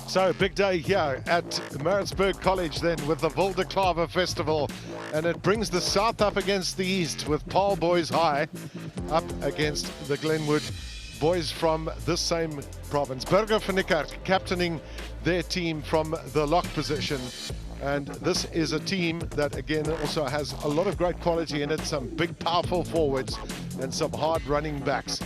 So, big day here at Maritzburg College then with the Wildeklawer Festival, and it brings the South up against the East with Paarl Boys High up against the Glenwood boys from this same province. Burger van Nikkert captaining their team from the lock position, and this is a team that again also has a lot of great quality in it, some big powerful forwards and some hard running backs.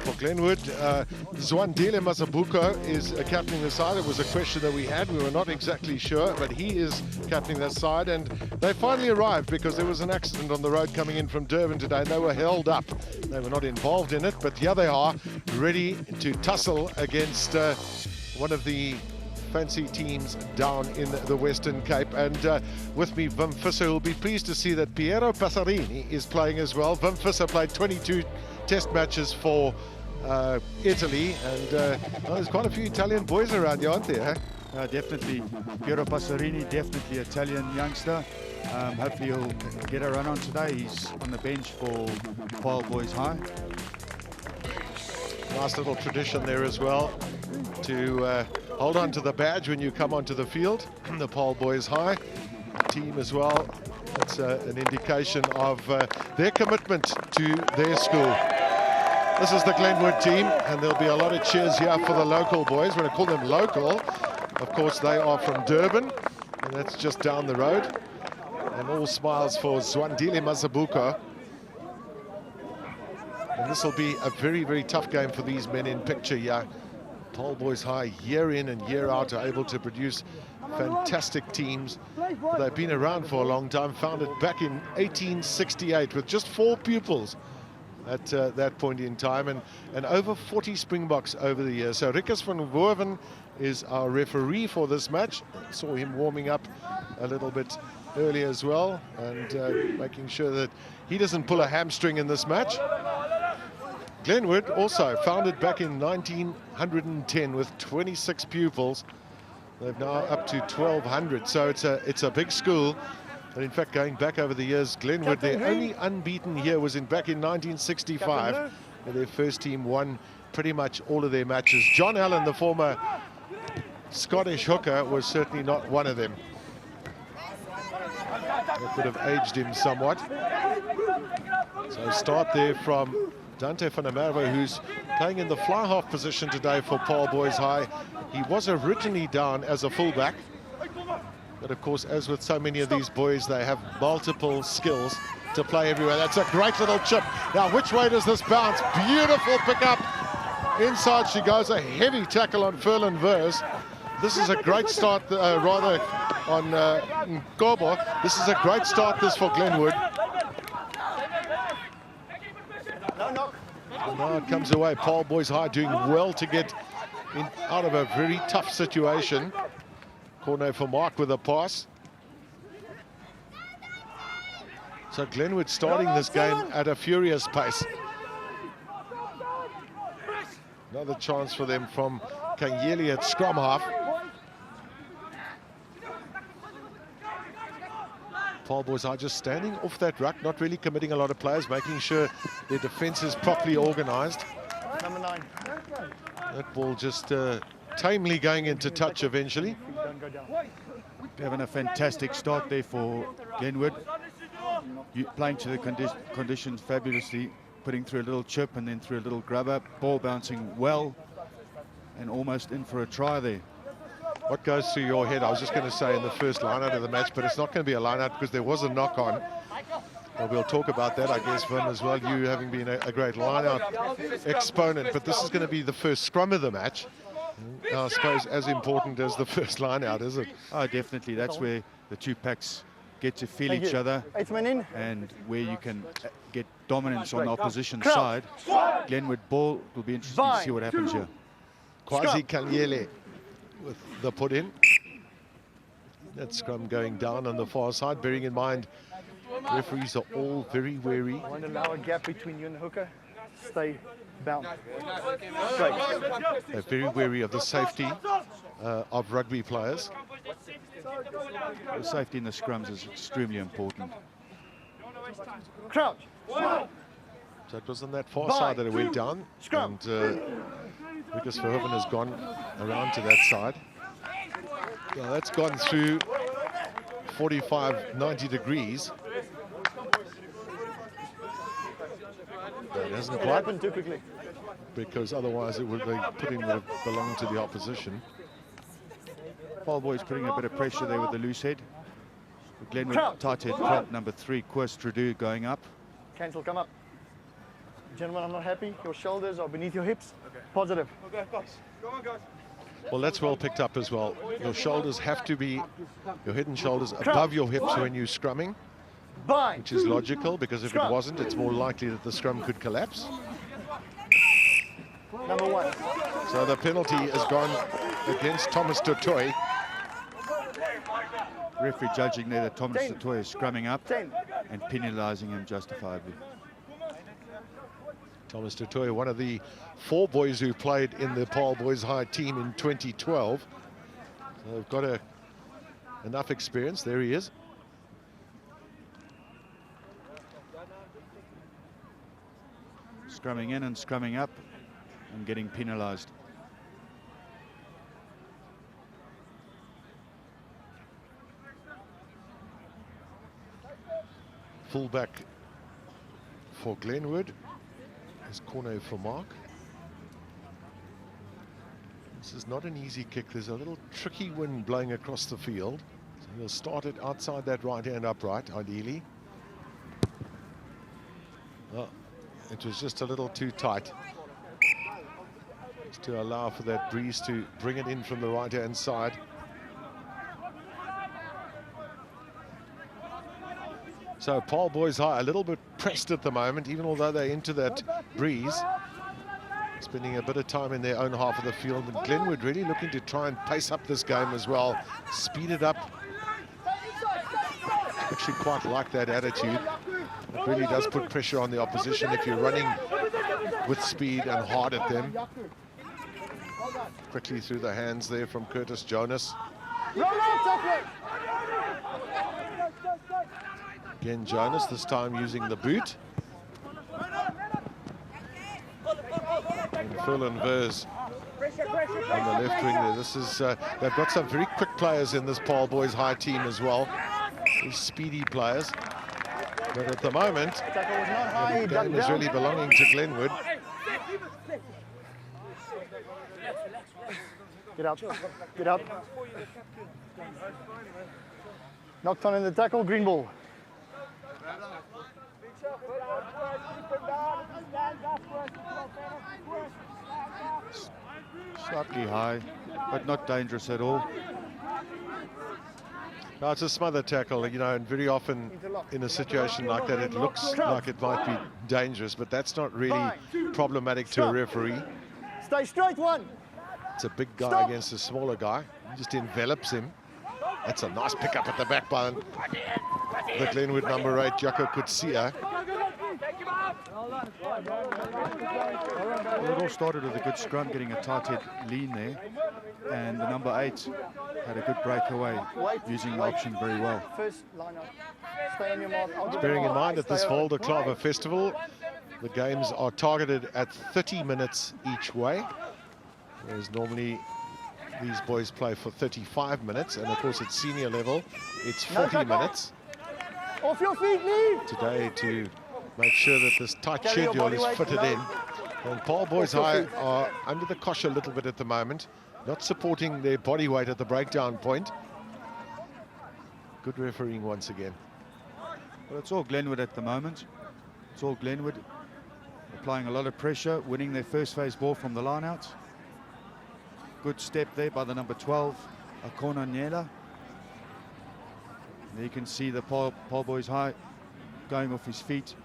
For Glenwood, Zwandile Mazabuko is captaining the side. It was a question that we had. We were not exactly sure, but he is captaining that side. And they finally arrived because there was an accident on the road coming in from Durban today, and they were held up. They were not involved in it, but here they are, ready to tussle against one of the fancy teams down in the Western Cape. And with me, Wim Visser, who will be pleased to see that Piero Passarini is playing as well. Wim Visser played 22 test matches for Italy, and well, there's quite a few Italian boys around you, aren't there? Definitely. Piero Passarini, definitely Italian youngster. Hopefully he'll get a run on today. He's on the bench for Paarl Boys High. Nice little tradition there as well to hold on to the badge when you come onto the field. The Paarl Boys High team as well. It's an indication of their commitment to their school. This is the Glenwood team, and there'll be a lot of cheers here for the local boys. When I call them local, of course, they are from Durban, and that's just down the road. And all smiles for Zwandile Mazabuko. And this will be a very, very tough game for these men in picture here. Paarl Boys High, year in and year out, are able to produce fantastic teams. They've been around for a long time, founded back in 1868 with just 4 pupils at that point in time, and over 40 Springboks over the years. So Rikus van Woerven is our referee for this match. Saw him warming up a little bit earlier as well, and making sure that he doesn't pull a hamstring in this match. Glenwood, also founded back in 1910 with 26 pupils. They've now up to 1,200, so it's a big school. And in fact, going back over the years, Glenwood, their only unbeaten year was back in 1965, where their first team won pretty much all of their matches. John Allen, the former Scottish hooker, was certainly not one of them. That could have aged him somewhat. So start there from Dante van der Merwe, who's playing in the fly half position today for Paarl Boys High. He was originally down as a fullback, but of course, as with so many of these boys, they have multiple skills to play everywhere. That's a great little chip. Now, which way does this bounce? Beautiful pickup. Inside she goes, a heavy tackle on Ferlin Vers. This is a great start, rather, on Nkobo. This is a great start, this, for Glenwood. And now it comes away. Paarl Boys High doing well to get out of a very tough situation. Corner for Mark with a pass. So Glenwood starting this game at a furious pace. Another chance for them from Kanyeli at scrum half. Paarl Boys are just standing off that ruck, not really committing a lot of players, making sure their defense is properly organized. Number 9. That ball just tamely going into touch eventually. Having a fantastic start there for Glenwood. Playing to the conditions fabulously, putting through a little chip and then through a little grubber, ball bouncing well and almost in for a try there. What goes through your head? I was just going to say in the first line-out of the match, but it's not going to be a line-out because there was a knock-on. Well, we'll talk about that, I guess, Vin, as well, you having been a great line-out exponent. But this is going to be the first scrum of the match. I suppose as important as the first line-out, is it? Oh, definitely. That's where the two packs get to feel each other and where you can get dominance on the opposition side. Glenwood ball, will be interesting to see what happens here. Kwasi Kanyele with the put in. That scrum going down on the far side, bearing in mind Referees are all very wary. Won't allow a gap between you and the hooker. Stay bound. Straight. They're very wary of the safety of rugby players. The safety in the scrums is extremely important. Crouch. So it was on that far side that it went down. Scrum. And Lucas Verhoeven has gone around to that side. So that's gone through 45, 90 degrees. That hasn't It quite, happened too quickly. because otherwise it would be putting would have belonged to the opposition. Paarl boys putting a bit of pressure there with the loose head. The Glenwood Crouch. tight head prop number 3, Koos Trudeau, going up. Cancel, come up. Gentlemen, I'm not happy. Your shoulders are beneath your hips. Positive. Well, that's well picked up as well. Your shoulders have to be, your head and shoulders above your hips when you're scrumming, Bind. which is logical, because if it Scrum. wasn't, it's more likely that the scrum could collapse. Number 1. So the penalty has gone against Thomas Totoy. Referee judging there that Thomas 10. Totoy is scrumming up 10. and penalising him justifiably. Thomas Totoy, one of the 4 boys who played in the Paarl Boys High team in 2012. So they've got enough experience. There he is. Scrumming in and scrumming up and getting penalised. Fullback for Glenwood is Corne for Mark. This is not an easy kick. There's a little tricky wind blowing across the field. So he'll start it outside that right hand upright, ideally. Oh, it was just a little too tight. Just to allow for that breeze to bring it in from the right hand side. So Paarl Boys High a little bit pressed at the moment, even although they're into that breeze. Spending a bit of time in their own half of the field. And Glenwood really looking to try and pace up this game as well. Speed it up. Actually quite like that attitude. It really does put pressure on the opposition if you're running with speed and hard at them. Quickly through the hands there from Curtis Jonas. Again, Jonas, this time using the boot. And Furlan Vers on the left wing there. This is, they've got some very quick players in this Paarl Boys High team as well. These speedy players. But at the moment, the game is really belonging to Glenwood. Get out. Get out. Knocked on in the tackle, green ball. Slightly high, but not dangerous at all. No, it's a smother tackle, you know, and very often in a situation like that, it looks like it might be dangerous, but that's not really problematic to a referee. Stay straight, 1. It's a big guy against a smaller guy. He just envelops him. That's a nice pick up at the back by the Glenwood number 8, Jaco Kutsia. Well, it all started with a good scrum, getting a tight head lean there, and the number 8 had a good breakaway, using the option very well. First line up. Stay on your mark. Bearing in mind at this Wildeklawer Festival, the games are targeted at 30 minutes each way, whereas normally these boys play for 35 minutes, and of course at senior level, it's 40 minutes. Off your feet, leave. Today to make sure that this tight schedule is fitted in. And Paarl Boys High are under the cosh a little bit at the moment, not supporting their body weight at the breakdown point. Good refereeing once again. Well, it's all Glenwood at the moment. It's all Glenwood applying a lot of pressure, winning their first phase ball from the line out. Good step there by the number 12, Akona Nyela. There you can see the Paarl Boys High going off his feet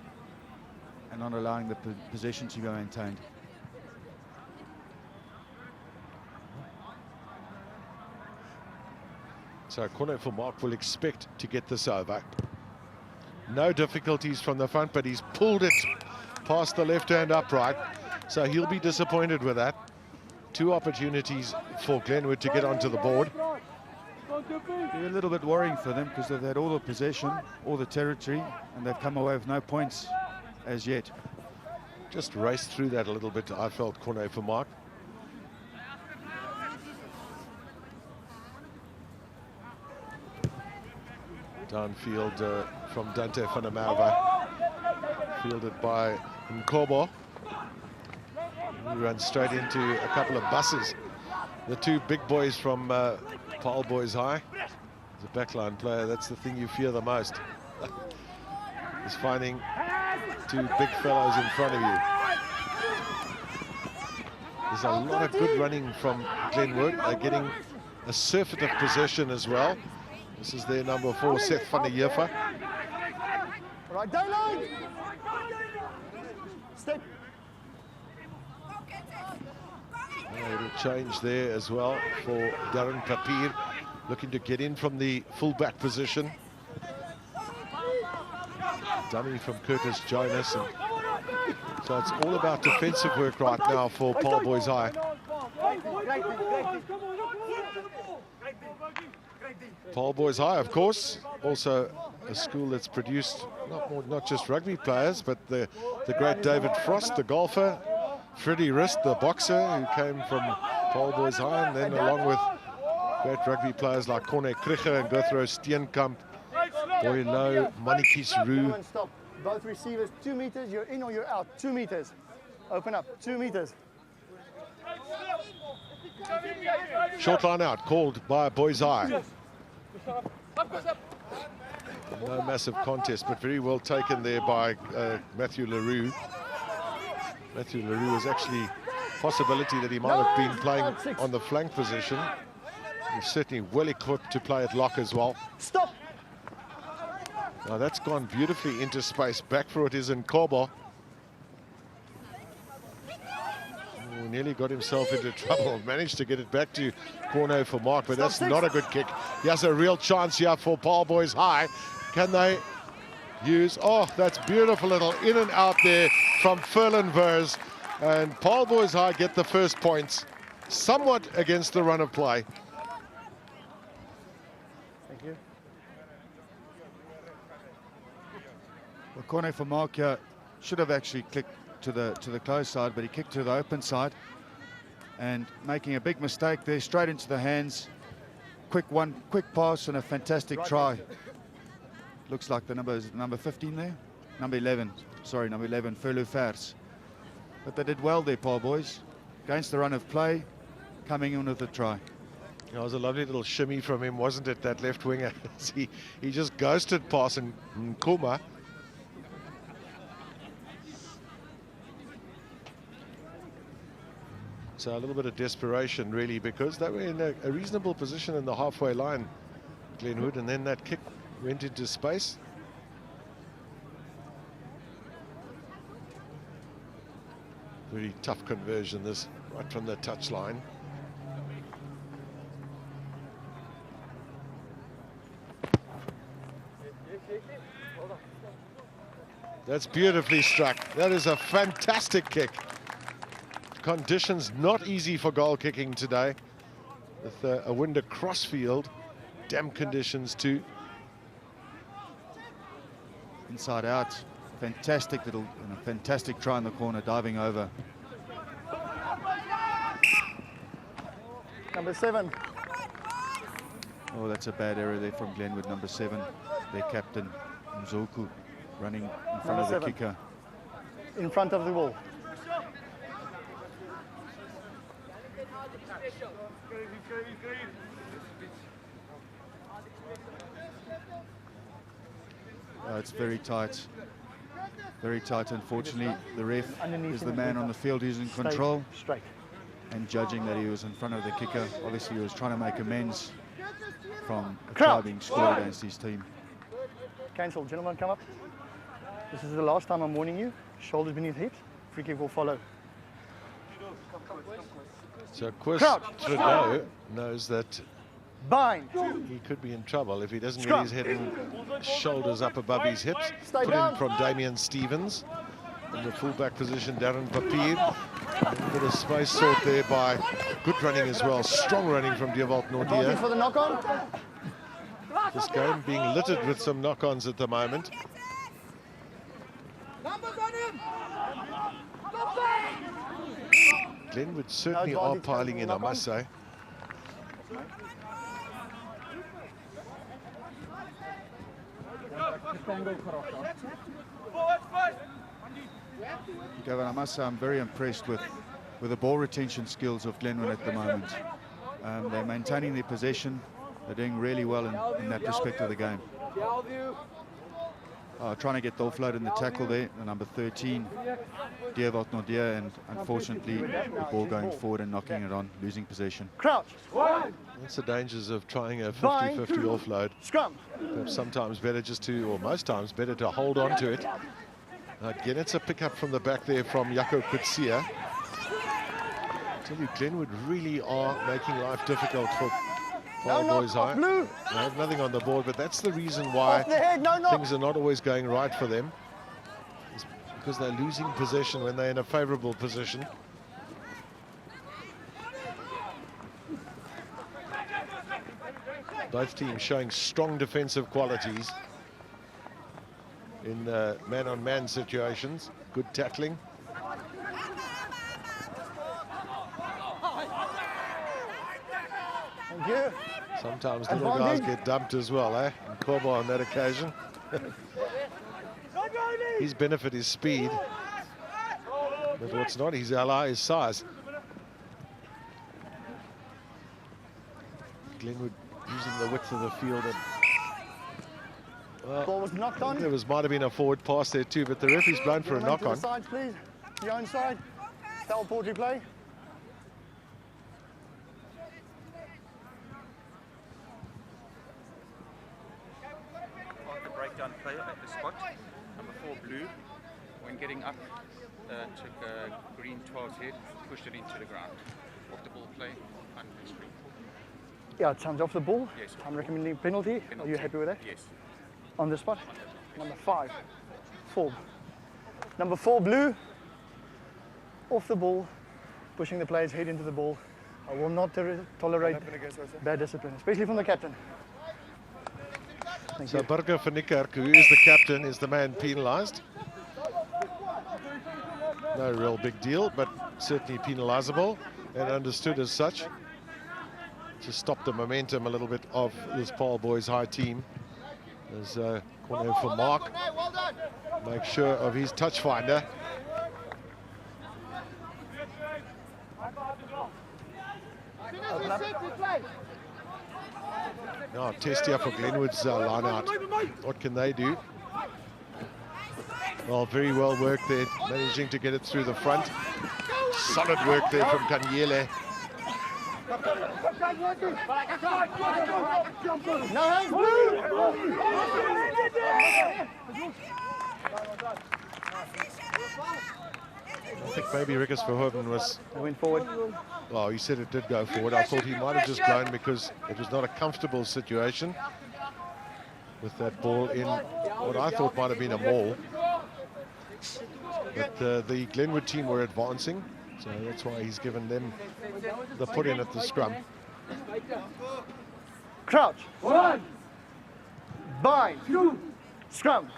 and not allowing the possession to be maintained. So Corne for Mark will expect to get this over. No difficulties from the front, but he's pulled it past the left-hand upright. So he'll be disappointed with that. 2 opportunities for Glenwood to get onto the board. They're a little bit worrying for them because they've had all the possession, all the territory, and they've come away with no points as yet. Just raced through that a little bit, I felt, corner for Mark. Downfield from Dante van der Merwe, fielded by Nkobo. He runs straight into a couple of buses. The 2 big boys from Paarl Boys High. As a backline player, that's the thing you fear the most. Is finding 2 big fellows in front of you. There's a lot of good running from Glenwood. They're getting a surfeit of possession as well. This is their number 4, Seth van der Heever. Right, daylight. Step. A little change there as well for Darren Papier, looking to get in from the fullback position. Dummy from Curtis Jonas. And so it's all about defensive work right now for Paarl Boys High. Paarl Boys High, of course, also a school that's produced not just rugby players, but the great David Frost, the golfer, Freddie Rist, the boxer, who came from Paarl Boys High, and then along with great rugby players like Corne Krige and Guthro Steenkamp, Boylo, Manikis Roo. Stop. Both receivers, 2 meters, you're in or you're out. 2 meters. Open up, 2 meters. Short line out, called by Boys High. No massive contest, but very well taken there by Matthew LaRue. Matthew LaRue was actually a possibility that he might have been playing on the flank position. He's certainly well equipped to play at lock as well. Stop. Now that's gone beautifully into space. Back for it is Nkobo. Oh, nearly got himself into trouble. Managed to get it back to corner for Mark, but that's not a good kick. He has a real chance here for Paarl Boys High. Can they use... Oh, that's beautiful little in and out there from Ferlin Vers. And Paarl Boys High get the first points, somewhat against the run of play. Thank you. Well, corner for Mark should have actually clicked to the close side, but he kicked to the open side and making a big mistake there, straight into the hands. Quick pass and a fantastic try. Looks like the number 15 there, number 11. Sorry, number 11, Ferlu Vers. But they did well there, Paarl Boys, against the run of play, coming in with the try. It was a lovely little shimmy from him, wasn't it, that left winger? he just ghosted past Nkuma. So a little bit of desperation, really, because they were in a reasonable position in the halfway line, Glenwood, and then that kick went into space. Very tough conversion, this, right from the touchline. That's beautifully struck. That is a fantastic kick. Conditions not easy for goal kicking today, with a wind across field, damp conditions too. Inside out, fantastic fantastic try in the corner, diving over. Number 7. Oh, that's a bad error there from Glenwood, number 7, their captain, Mzoku, running in front of the kicker. In front of the wall. It's very tight. Very tight, unfortunately. The ref is the man on the field who's in control. Straight. And judging that he was in front of the kicker. Obviously, he was trying to make amends from a try being scored against his team. Cancel. Gentlemen, come up. This is the last time I'm warning you. Shoulders beneath hips. Free kick will follow. So Chris Trudeau knows that Bind. He could be in trouble if he doesn't Scrum. get his head and shoulders up above his hips. Stay Put down. in from Damian Stevens. In the fullback position, Darren Papier. A bit of space sought there by good running as well. Strong running from Dewald Advantage Nordier. for the knock-on. This game being littered with some knock-ons at the moment. Glenwood certainly are piling in, I must say. Gavin, I must say I'm very impressed with the ball retention skills of Glenwood at the moment. They're maintaining their possession. They're doing really well in that respect of the game. Trying to get the offload in the tackle there, the number 13, Dewald Nordier, and unfortunately the ball going forward and knocking it on, losing possession. Crouch. That's the dangers of trying a 50-50 offload. Scrum. Perhaps sometimes better just to, or most times better to hold on to it. Again, it's a pickup from the back there from Jaco Kutsia. I tell you, Glenwood really are making life difficult for Paarl Boys High. Blue. They have nothing on the board, but that's the reason Off why the head, no knock. things are not always going right for them. It's because they're losing possession when they're in a favorable position. Both teams showing strong defensive qualities in man-on-man situations. Good tackling. Thank you. Sometimes little guys get dumped as well, eh? And Kobo on that occasion. His benefit is speed, but what's not his ally is size. Glenwood using the width of the field. And, well, Ball was knocked on. there might have been a forward pass there too, but the referee's blown for a Gentlemen, to knock-on. the sides, please. Your own side. Foul ball to play. Mark the breakdown player at the spot. Number 4, Blue. When getting up, took green 12's head, pushed it into the ground. Off the ball play, on the screen. Yeah, it sounds off the ball. Yes. I'm recommending penalty. Are you happy with that? Yes. On the spot. Number 5, Forbes. Number 4, Blue. Off the ball, pushing the player's head into the ball. I will not tolerate bad discipline, especially from the captain. Thank So you. Burger van Niekerk, who is the captain, is the man penalised. No real big deal, but certainly penalisable and understood as such to stop the momentum a little bit of this Paarl Boys High team. There's corner for Mark. Make sure of his touch finder. Now test here for Glenwood's line out. What can they do? Well, very well worked there, managing to get it through the front. Solid work there from Kanyele. I think maybe Rickers Verhoeven was... I went forward. Well, he said it did go forward. I thought he might have just blown because it was not a comfortable situation with that ball in what I thought might have been a maul. But the Glenwood team were advancing, so that's why he's given them the put in at the scrum. Crouch. 1. Bind. 2. Scrum.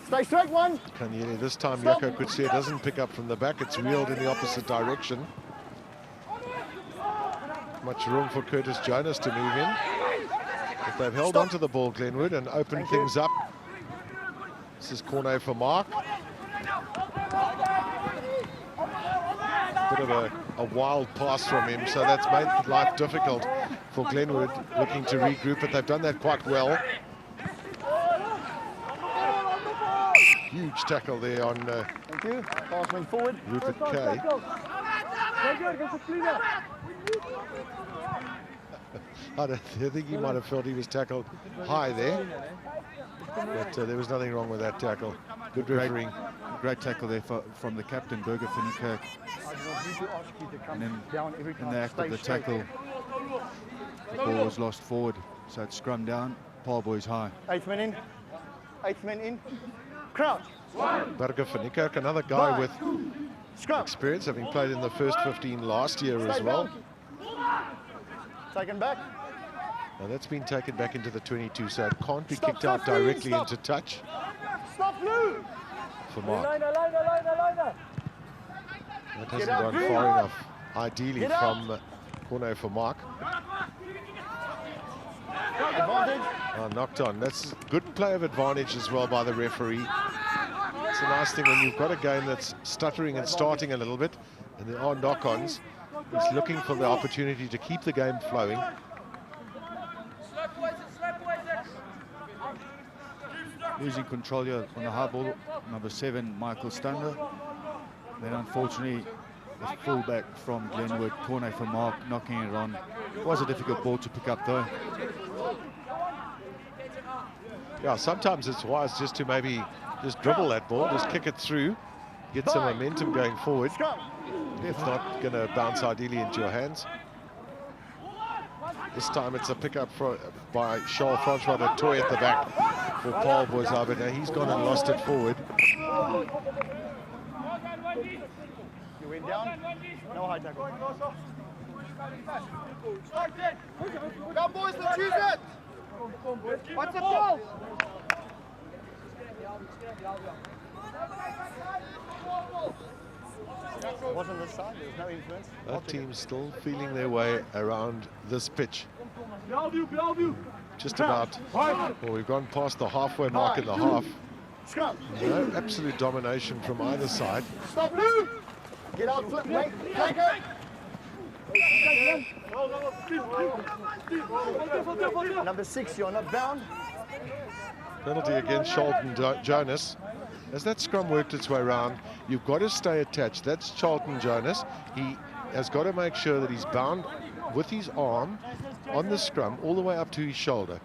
Stay straight, 1. Kanyele this time, Jaco Kutsia doesn't pick up from the back. It's wheeled in the opposite direction. Much room for Curtis Jonas to move in. But they've held onto the ball, Glenwood, and opened things up. This is corner for Mark. Bit of a wild pass from him, so that's made life difficult for Glenwood, looking to regroup, but they've done that quite well. Huge tackle there on Thank you. Pass went forward. Rupert Kay. I think he might have felt he was tackled high there, but there was nothing wrong with that tackle. Good refereeing. Great tackle there from the captain, Burger van Niekerk. I do not need to ask you to come And then down every time. in the act of the Stay straight. tackle, Ball was lost forward, so it's scrum down, Paarl boys high. 8 men in. 8 men in. Crouch. Burger van Niekerk, another guy Bye. with Scrum. experience, having played in the first 15 last year as well. Taken back. Now that's been taken back into the 22, so it can't be Stop, kicked out 15, directly stop. into touch Stop, Blue. for Mark. Liner. That hasn't out, gone Green. far enough, ideally, Get out. from corner for Mark. Advantage. Knocked on. That's good play of advantage as well by the referee. It's a nice thing when you've got a game that's stuttering and starting a little bit, and there are knock-ons. He's looking for the opportunity to keep the game flowing. Losing control here on the high ball, number 7, Michael Stander. Then unfortunately, the fullback from Glenwood, corner for Mark, knocking it on. It was a difficult ball to pick up though. Yeah, sometimes it's wise just to maybe just dribble that ball, just kick it through, get some momentum going forward. Scrum. It's not going to bounce ideally into your hands. This time it's a pickup by Charles Francois de Toy at the back for Paarl boys. But now he's gone and lost it forward. You went down. No high tackle. Come boys, let's use it. What's the ball? Wasn't this side, there was no influence. That team's still feeling their way around this pitch. Just about, well, we've gone past the halfway mark in the half. Scrum. No absolute domination from either side. Stop, Blue. Get out, flip, wait, take it. Number 6, you're not bound. Penalty against Charlton Jonas. As that scrum worked its way around, you've got to stay attached. That's Charlton Jonas. He has got to make sure that he's bound with his arm on the scrum all the way up to his shoulder.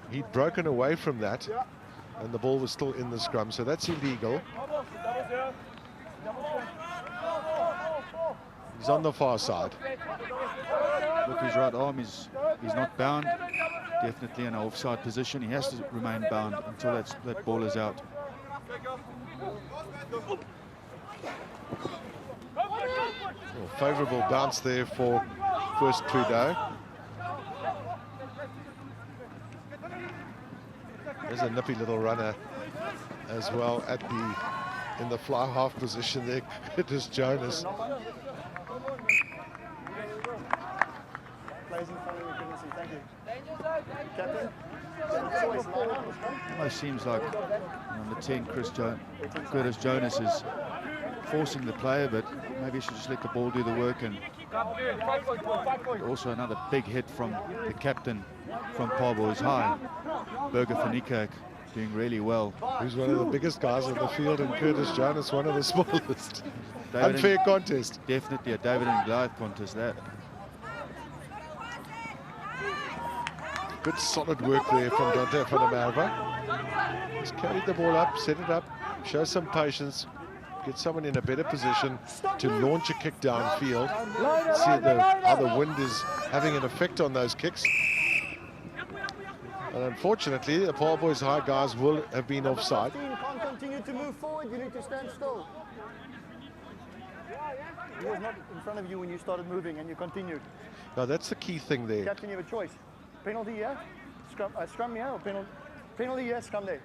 He'd broken away from that, and the ball was still in the scrum, so that's illegal. He's on the far side. With his right arm, he's not bound. Definitely in an offside position. He has to remain bound until that ball is out. Well, favourable bounce there for first Trudeau. There's a nippy little runner as well in the fly half position there. Curtis Jonas. Plays in front of you, couldn't see. Thank you. Captain. Almost seems like number 10, Curtis Jonas is forcing the player, but maybe he should just let the ball do the work. And also another big hit from the captain from Paarl boys high, Burger van Niekerk, doing really well. Who's one of the biggest guys on the field, and Curtis Jonas one of the smallest. David Unfair contest. Definitely a David and Goliath contest there. Good solid work there from Dante van der Merwe. He's carried the ball up, set it up, show some patience, get someone in a better position to launch a kick downfield. See how the wind is having an effect on those kicks. And unfortunately, the Paarl boys high guys will have been offside. You can't continue to move forward, you need to stand still. He was not in front of you when you started moving and you continued. Now that's the key thing there. Captain, you have a choice. Penalty here, scrum here, or penalty here, scrum there.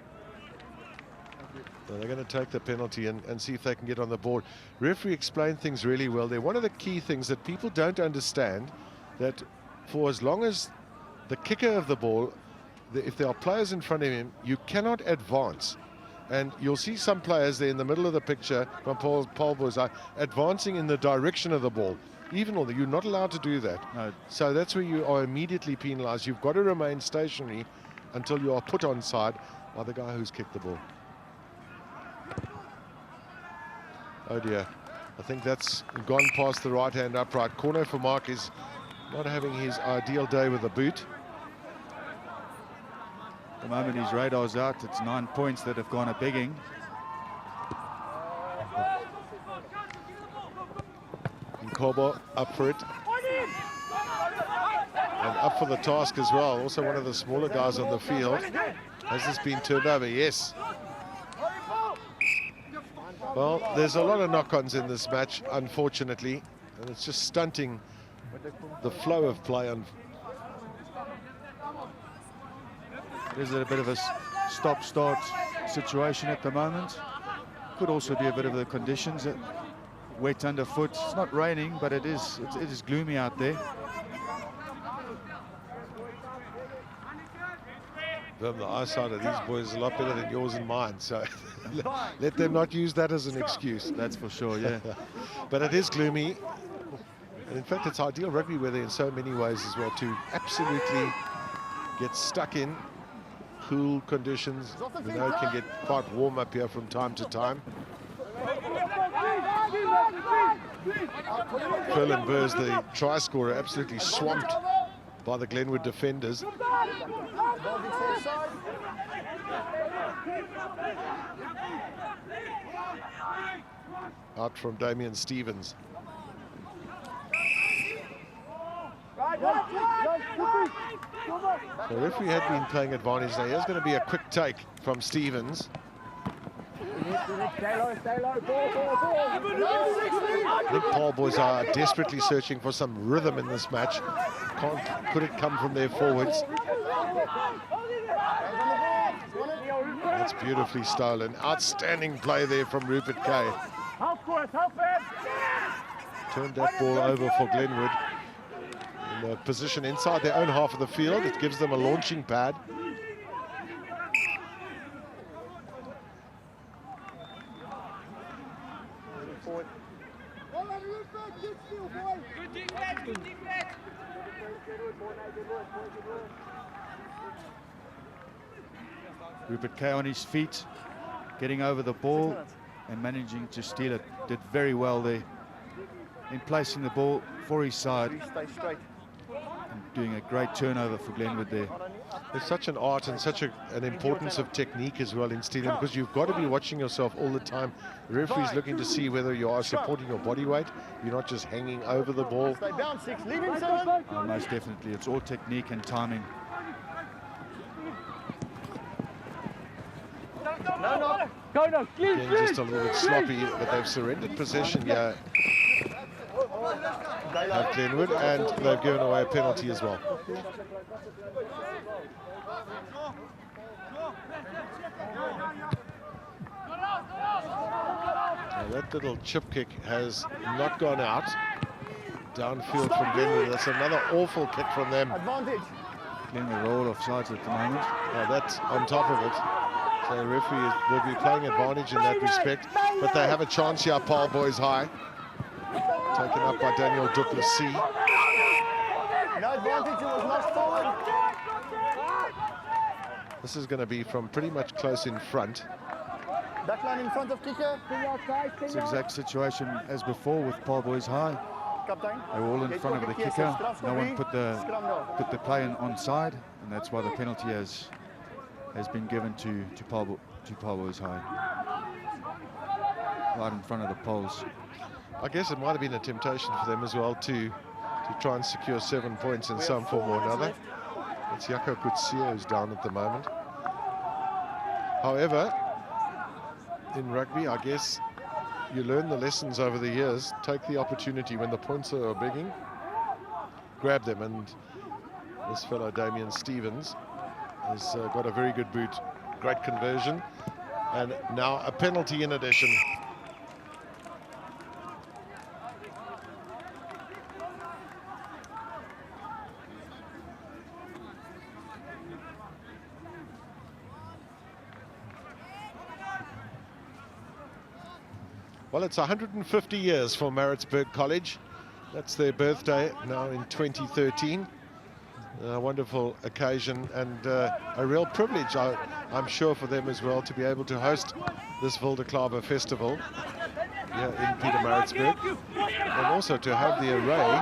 So they're going to take the penalty and see if they can get on the board. Referee explained things really well there. One of the key things that people don't understand, that for as long as the kicker of the ball, if there are players in front of him, you cannot advance. And you'll see some players there in the middle of the picture from Paarl boys advancing in the direction of the ball. Even though you're not allowed to do that. No. So that's where you are immediately penalized. You've got to remain stationary until you are put onside by the guy who's kicked the ball. Oh dear. I think that's gone past the right-hand upright. Corner for Mark is not having his ideal day with the boot. The moment his radar's out, it's 9 points that have gone a begging. Kobo up for it. And up for the task as well. Also one of the smaller guys on the field. Has this been turned over? Yes. Well, there's a lot of knock-ons in this match, unfortunately. And it's just stunting the flow of play. There's a bit of a stop-start situation at the moment. Could also be a bit of the conditions. Wet underfoot. It's not raining, but it is gloomy out there. The eyesight of these boys is a lot better than yours and mine, so let them not use that as an excuse. That's for sure, yeah. But it is gloomy. And in fact, it's ideal rugby weather in so many ways as well, to absolutely get stuck in cool conditions. You know, it can get quite warm up here from time to time. Ferland Burrs, the try scorer, absolutely swamped by the Glenwood defenders. Out from Damian Stevens. The referee had been playing advantage there. Here's going to be a quick take from Stevens. I think Paarl boys are desperately searching for some rhythm in this match. Could it come from their forwards? That's beautifully stolen. Outstanding play there from Rupert Kay. Turned that ball over for Glenwood. In a position inside their own half of the field. It gives them a launching pad. Rupert Kay on his feet, getting over the ball and managing to steal it. Did very well there in placing the ball for his side and doing a great turnover for Glenwood there. There's such an art and such an importance of technique as well in stealing, because you've got to be watching yourself all the time. The referee's looking to see whether you are supporting your body weight. You're not just hanging over the ball. Most definitely, it's all technique and timing. Again, just a little bit sloppy, but they've surrendered possession here at Glenwood, and they've given away a penalty as well. Now that little chip kick has not gone out. Downfield from Glenwood. That's another awful kick from them. Glenwood are all offsides at the moment. That's on top of it. So the referee will be playing advantage in that respect. But they have a chance here, Paarl boys high. Taken up by Daniel Duplessis. No advantage, it was lost forward. This is going to be from pretty much close in front. Backline in front of kicker. It's the exact situation as before with Paarl boys high. They were all in front of the kicker. No one put the play onside, and that's why the penalty has been given to Paarl boys high. Right in front of the poles. I guess it might have been a temptation for them as well to try and secure 7 points in some form or another. It's Jaco Kutsia who's down at the moment. However, in rugby, I guess you learn the lessons over the years. Take the opportunity when the points are bigging, grab them, and this fellow Damian Stevens has got a very good boot, great conversion, and now a penalty in addition. Well, it's 150 years for Maritzburg College. That's their birthday now in 2013. A wonderful occasion and a real privilege, I'm sure, for them as well to be able to host this Wildeklawer festival here in Pietermaritzburg, and also to have the array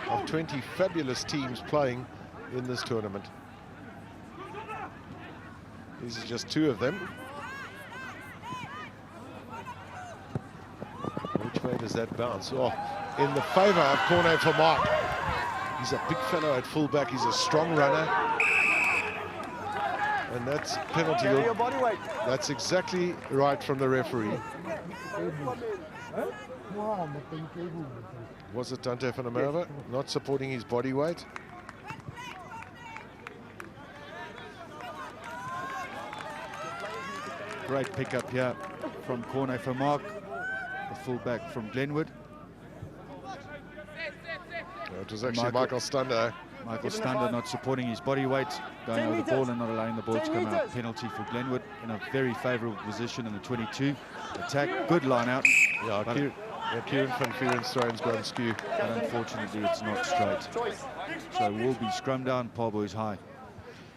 of 20 fabulous teams playing in this tournament. These are just two of them. Which way does that bounce? Oh, in the favour of Cornet for Mark. He's a big fellow at fullback. He's a strong runner. And that's penalty. Carry your body weight. That's exactly right from the referee. Was it Dante van der Merwe not supporting his body weight? Great pickup here from Corne for Mark, the fullback from Glenwood. It was actually Michael Stander. Michael Stander not supporting his body weight, going over the ball and not allowing the ball to come out. Penalty for Glenwood in a very favourable position in the 22. Attack, good line out. Yeah, Kieran van Vuuren's thrown's gone skew. But unfortunately it's not straight. So we'll be scrum down, Paarl Boys high.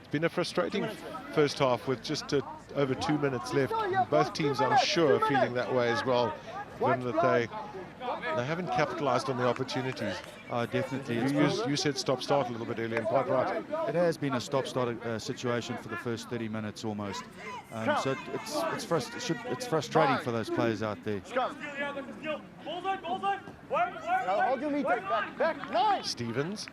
It's been a frustrating first half with just over 2 minutes left. Both teams, I'm sure, are feeling that way as well, given that they haven't capitalised on the opportunities. Definitely. You said stop-start a little bit earlier, and quite right. It has been a stop-start situation for the first 30 minutes almost. So it's frustrating for those players out there. Hold your meter. Back. 9. Stevens.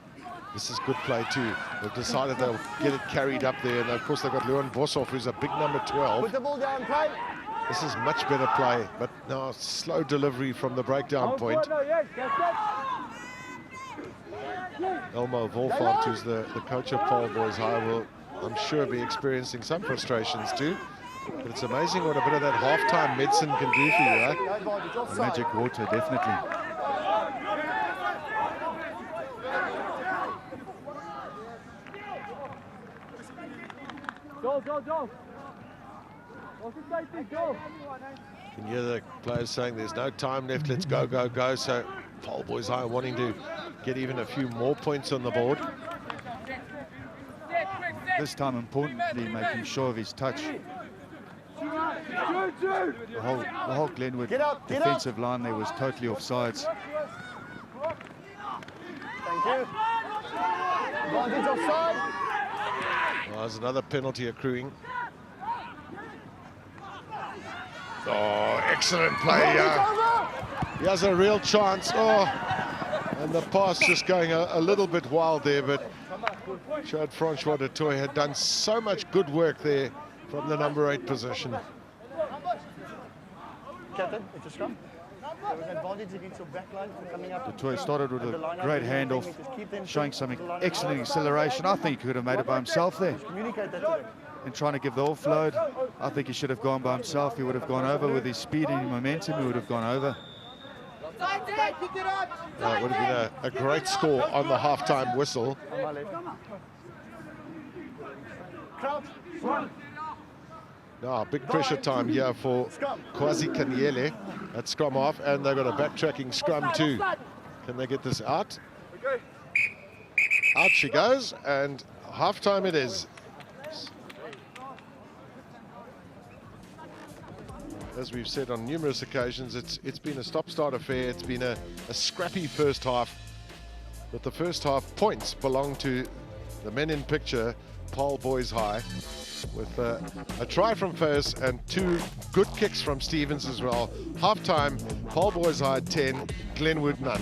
This is good play too. They've decided they'll get it carried up there, and of course they've got Leon Boshoff, who's a big number 12. Put the ball down, play. This is much better play, but now slow delivery from the breakdown point. Elmo Wolfart, who's the coach of Paarl Boys High, will, I'm sure, be experiencing some frustrations too. But it's amazing what a bit of that half-time medicine can do for you, eh? Magic water, definitely. Go. You can hear the players saying there's no time left, let's go. So Paarl Boys High wanting to get even a few more points on the board. This time, importantly, making sure of his touch. The whole Glenwood defensive line there was totally offsides. Thank you. Advantage offside. Well, there's another penalty accruing. Oh, excellent play. He has a real chance. Oh, and the pass just going a little bit wild there, but showed Francois du Toit had done so much good work there from the number 8 position. Captain, it's a scrum. There was an advantage against your back line from coming up. Du Toit started with a great handoff, showing some excellent acceleration. I think he could have made it by himself there. Communicate that to them. And trying to give the offload. I think he should have gone by himself. He would have gone over with his speed and momentum. He would have gone over. It would have been a great score on the half-time whistle. Now, big pressure time here for Kwasi Kanyele at scrum half, and they've got a backtracking scrum too. Can they get this out? Out she goes, and half-time it is. As we've said on numerous occasions, it's been a stop-start affair. It's been a scrappy first half, but the first half points belong to the men in picture, Paarl Boys High, with a try from Fairs and 2 good kicks from Stevens as well. Half-time, Paarl Boys High 10, Glenwood none.